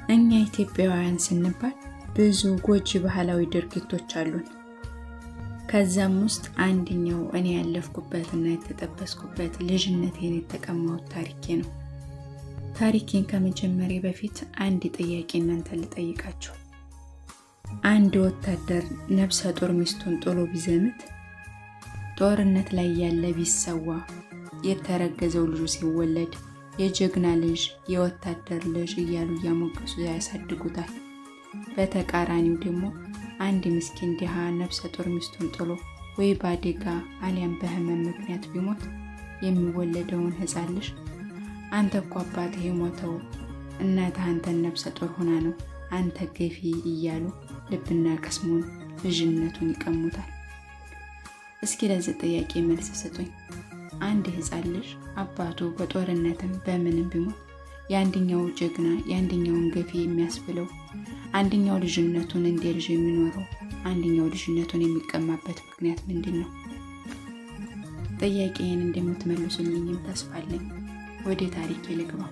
እኛ ኢትዮጵያውያን ስንባል ብዙ ጎጂ ባህላዊ ድርጊቶች አሉን። ከዛም ውስጥ አንደኛው እኔ ያለፍኩበትና የተጠበስኩበት ልጅነቴን የተቀማሁት ታሪኬ ነው። ታሪኬን ከመጀመሪያ በፊት አንድ ጥያቄ እናንተን ልጠይቃችሁ። አንድ ወታደር ነፍሰ ጡር ሚስቱን ጥሎ ቢዘምት፣ ጦርነት ላይ ያለ ቢሰዋ፣ የተረገዘው ልጁ ሲወለድ የጀግና ልጅ የወታደር ልጅ እያሉ እያሞገሱ ያሳድጉታል። በተቃራኒው ደግሞ አንድ ምስኪን ድሃ ነፍሰ ጡር ሚስቱን ጥሎ ወይ በአደጋ አሊያም በህመም ምክንያት ቢሞት የሚወለደውን ህፃን ልጅ አንተ እኮ አባትህ የሞተው እናትህ አንተን ነፍሰ ጡር ሆና ነው፣ አንተ ገፊ እያሉ ልብና ቅስሙን ልጅነቱን ይቀሙታል። እስኪ ለዚህ ጥያቄ መልስ ስጡኝ። አንድ ህፃን ልጅ አባቱ በጦርነትም በምንም ቢሞት የአንደኛው ጀግና የአንደኛውን ገፊ የሚያስብለው፣ አንደኛው ልጅነቱን እንደ ልጅ የሚኖረው አንደኛው ልጅነቱን የሚቀማበት ምክንያት ምንድን ነው? ጥያቄን እንደምትመልሱልኝም ተስፋ አለኝ። ወደ ታሪክ ልግባ።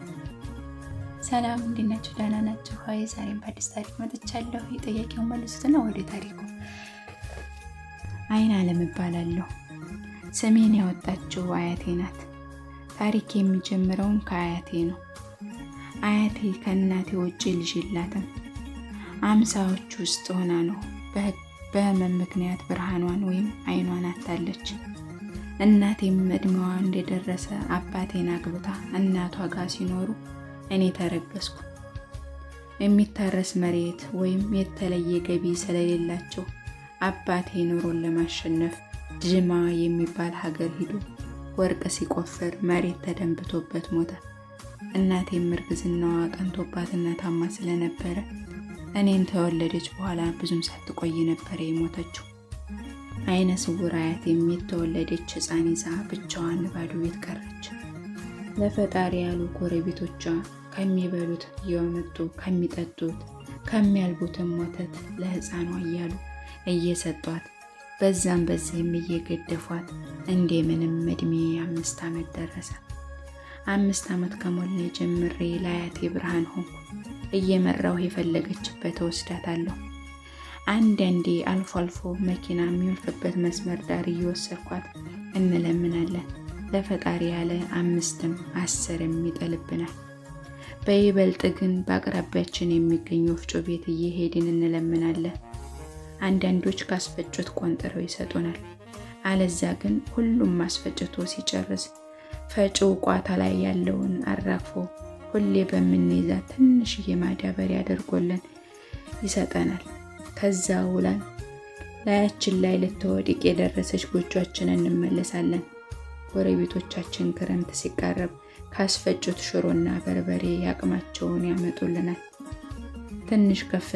ሰላም፣ እንዴት ናችሁ? ደህና ናችሁ? ሀይ፣ ዛሬም በአዲስ ታሪክ መጥቻለሁ። የጥያቄውን መልሱትና ወደ ታሪኩ። አይን አለም እባላለሁ። ስሜን ያወጣችው አያቴ ናት። ታሪክ የሚጀምረውም ከአያቴ ነው። አያቴ ከእናቴ ውጭ ልጅ የላትም። አምሳዎች ውስጥ ሆና ነው በህመም ምክንያት ብርሃኗን ወይም አይኗን አታለች። እናቴም እድሜዋ እንደደረሰ አባቴን አግብታ እናቷ ጋር ሲኖሩ እኔ ተረገዝኩ። የሚታረስ መሬት ወይም የተለየ ገቢ ስለሌላቸው አባቴ ኑሮን ለማሸነፍ ጅማ የሚባል ሀገር ሂዶ ወርቅ ሲቆፍር መሬት ተደንብቶበት ሞተ። እናቴም እርግዝናዋ ቀንቶባትና ታማ ስለነበረ እኔን ተወለደች በኋላ ብዙም ሳትቆይ ነበረ የሞተችው። አይነ ስውር አያቴም የተወለደች ህፃን ይዛ ብቻዋን ባዶ ቤት ቀረች። ለፈጣሪ ያሉ ጎረቤቶቿ ከሚበሉት እየመጡ ከሚጠጡት ከሚያልቡትም ወተት ለህፃኗ እያሉ እየሰጧት በዛም በዚህም እየገደፏት እንደምንም እድሜ 5 ዓመት ደረሰ። 5 ዓመት ከሞላ ጀምሬ ለአያቴ ብርሃን ሆንኩ። እየመራሁ የፈለገችበት ወስዳታለሁ። አንዳንዴ አልፎ አልፎ መኪና የሚያልፍበት መስመር ዳር እየወሰድኳት እንለምናለን። ለፈጣሪ ያለ 5ም 10ም ይጥልብናል። በይበልጥ ግን በአቅራቢያችን የሚገኝ ወፍጮ ቤት እየሄድን እንለምናለን። አንዳንዶች ካስፈጩት ቆንጥረው ይሰጡናል። አለዛ ግን ሁሉም ማስፈጭቶ ሲጨርስ ፈጪው ቋታ ላይ ያለውን አራግፎ ሁሌ በምንይዛት ትንሽዬ ማዳበሪያ አድርጎልን ይሰጠናል። ከዛ ውላን ላያችን ላይ ልትወድቅ የደረሰች ጎጆአችንን እንመለሳለን። ጎረቤቶቻችን ክረምት ሲቃረብ ካስፈጩት ሽሮና በርበሬ ያቅማቸውን ያመጡልናል። ትንሽ ከፍ